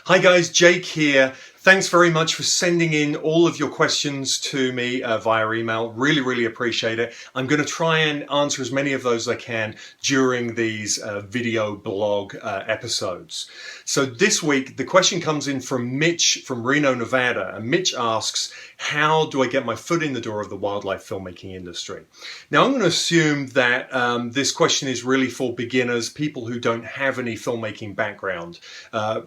Hi guys, Jake here. Thanks very much for sending in all of your questions to me via email. Really appreciate it. I'm going to try and answer as many of those as I can during these video blog episodes. So this week, the question comes in from Mitch from Reno, Nevada. And Mitch asks, how do I get my foot in the door of the wildlife filmmaking industry? Now, I'm going to assume that this question is really for beginners, people who don't have any filmmaking background,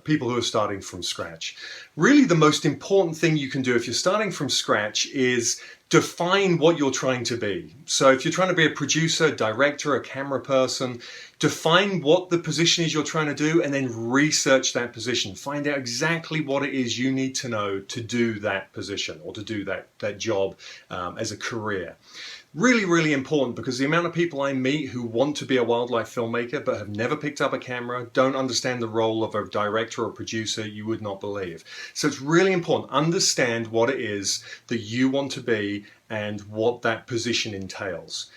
people who are starting from scratch. Really, the most important thing you can do if you're starting from scratch is define what you're trying to be. So if you're trying to be a producer, director, a camera person, define what the position is you're trying to do and then research that position. Find out exactly what it is you need to know to do that position or to do that job as a career. Really important, because the amount of people I meet who want to be a wildlife filmmaker but have never picked up a camera, don't understand the role of a director or producer, you would not believe. So it's really important. Understand what it is that you want to be and what that position entails.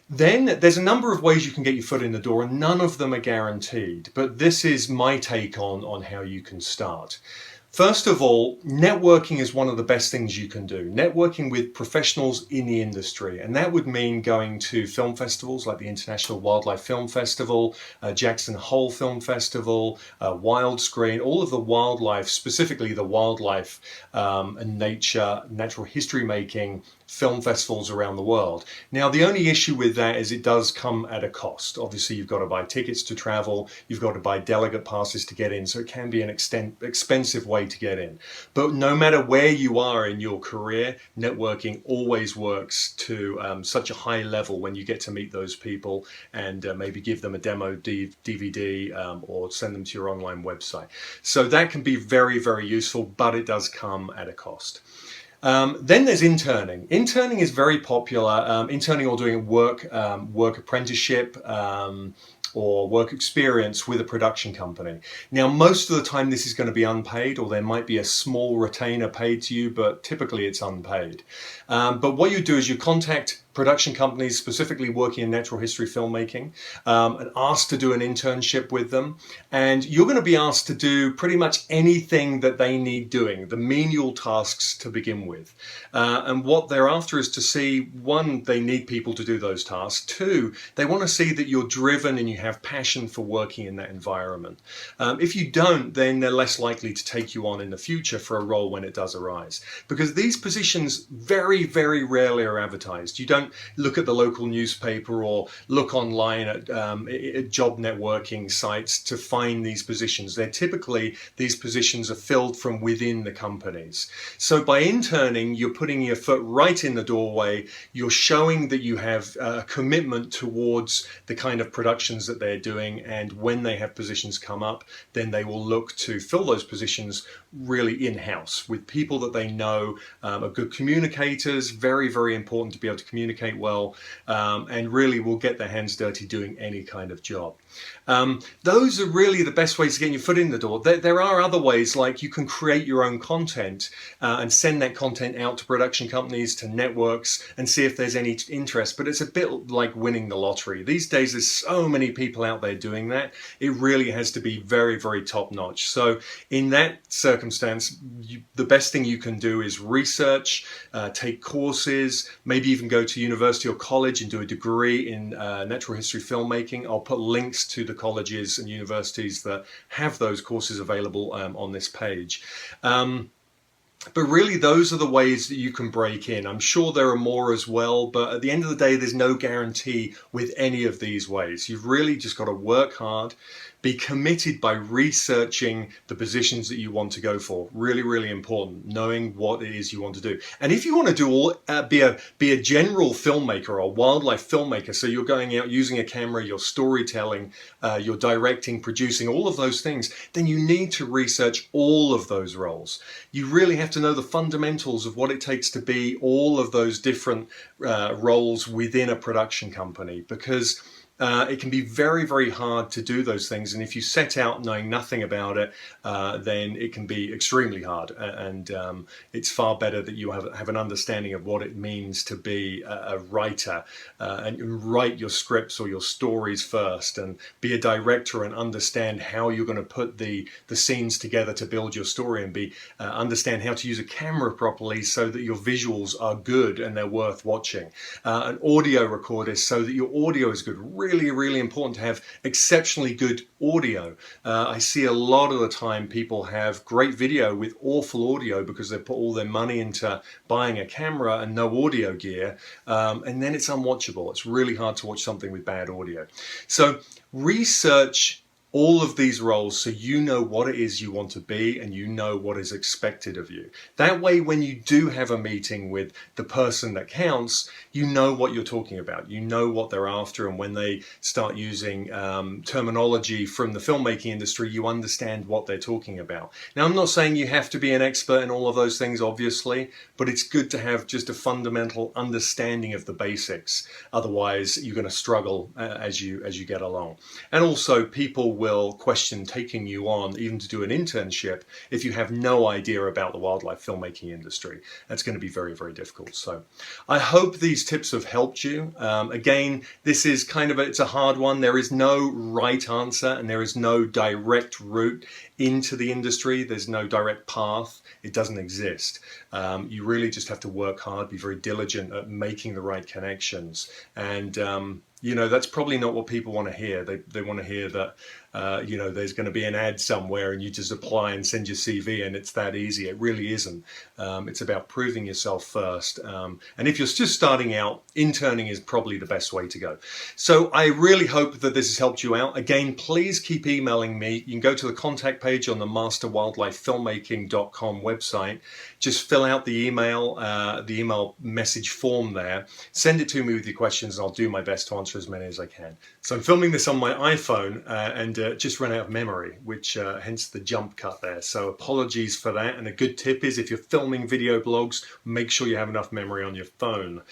Then there's a number of ways you can get your foot in the door, and none of them are guaranteed, but this is my take on how you can start. First of all, networking is one of the best things you can do. Networking with professionals in the industry. And that would mean going to film festivals like the International Wildlife Film Festival, Jackson Hole Film Festival, Wild Screen, all of the wildlife, specifically the wildlife and natural history making film festivals around the world. Now, the only issue with that is it does come at a cost. Obviously, you've got to buy tickets to travel, you've got to buy delegate passes to get in, so it can be an expensive way to get in. But no matter where you are in your career, networking always works to such a high level when you get to meet those people and maybe give them a demo DVD or send them to your online website. So that can be very useful, but it does come at a cost. Then there's interning. Interning is very popular. Interning or doing work apprenticeship or work experience with a production company. Now, most of the time this is going to be unpaid, or there might be a small retainer paid to you, but typically it's unpaid. But what you do is you contact production companies specifically working in natural history filmmaking and asked to do an internship with them. And you're going to be asked to do pretty much anything that they need doing, the menial tasks to begin with. And what they're after is to see, one, they need people to do those tasks. Two, they want to see that you're driven and you have passion for working in that environment. If you don't, then they're less likely to take you on in the future for a role when it does arise. Because these positions very rarely are advertised. You don't look at the local newspaper or look online at job networking sites to find these positions. These positions are filled from within the companies. So by interning, you're putting your foot right in the doorway. You're showing that you have a commitment towards the kind of productions that they're doing, and when they have positions come up, then they will look to fill those positions really in-house with people that they know are good communicators. Very important to be able to communicate well, and really will get their hands dirty doing any kind of job. Those are really the best ways to get your foot in the door. There are other ways, like you can create your own content and send that content out to production companies, to networks, and see if there's any interest. But it's a bit like winning the lottery. These days there's so many people out there doing that. It really has to be very top notch. So in that circumstance, the best thing you can do is research, take courses, maybe even go to university or college and do a degree in natural history filmmaking. I'll put links to the colleges and universities that have those courses available on this page. But really, those are the ways that you can break in. I'm sure there are more as well, but at the end of the day, there's no guarantee with any of these ways. You've really just got to work hard, be committed by researching the positions that you want to go for. Really important, knowing what it is you want to do. And if you want to do be a general filmmaker or a wildlife filmmaker, so you're going out using a camera, you're storytelling, you're directing, producing, all of those things, then you need to research all of those roles. You really have to know the fundamentals of what it takes to be all of those different roles within a production company, because it can be very, very hard to do those things. And if you set out knowing nothing about it, then it can be extremely hard. And it's far better that you have an understanding of what it means to be a writer and write your scripts or your stories first, and be a director and understand how you're going to put the scenes together to build your story, and understand how to use a camera properly so that your visuals are good and they're worth watching. An audio recorder so that your audio is good. Really, really important to have exceptionally good audio. I see a lot of the time people have great video with awful audio because they put all their money into buying a camera and no audio gear, and then it's unwatchable. It's really hard to watch something with bad audio. So research all of these roles so you know what it is you want to be and you know what is expected of you. That way, when you do have a meeting with the person that counts, you know what you're talking about. You know what they're after, and when they start using terminology from the filmmaking industry, you understand what they're talking about. Now, I'm not saying you have to be an expert in all of those things, obviously, but it's good to have just a fundamental understanding of the basics. Otherwise, you're going to struggle as you get along. And also, people will question taking you on, even to do an internship, if you have no idea about the wildlife filmmaking industry. That's going to be very, very difficult. So I hope these tips have helped you. Again, this is it's a hard one. There is no right answer, and there is no direct route into the industry. There's no direct path. It doesn't exist. You really just have to work hard, be very diligent at making the right connections. And that's probably not what people want to hear. They want to hear that, there's going to be an ad somewhere and you just apply and send your CV and it's that easy. It really isn't. It's about proving yourself first. And if you're just starting out, interning is probably the best way to go. So I really hope that this has helped you out. Again, please keep emailing me. You can go to the contact page on the masterwildlifefilmmaking.com website. Just fill out the email message form there. Send it to me with your questions and I'll do my best to answer as many as I can. So I'm filming this on my iPhone and just ran out of memory, which hence the jump cut there. So apologies for that. And a good tip is if you're filming video blogs, make sure you have enough memory on your phone.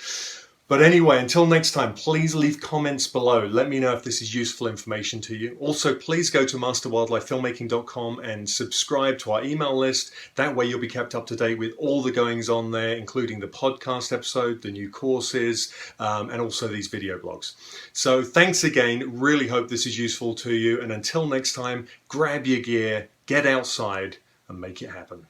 But anyway, until next time, please leave comments below. Let me know if this is useful information to you. Also, please go to masterwildlifefilmmaking.com and subscribe to our email list. That way you'll be kept up to date with all the goings on there, including the podcast episode, the new courses, and also these video blogs. So thanks again. Really hope this is useful to you. And until next time, grab your gear, get outside, and make it happen.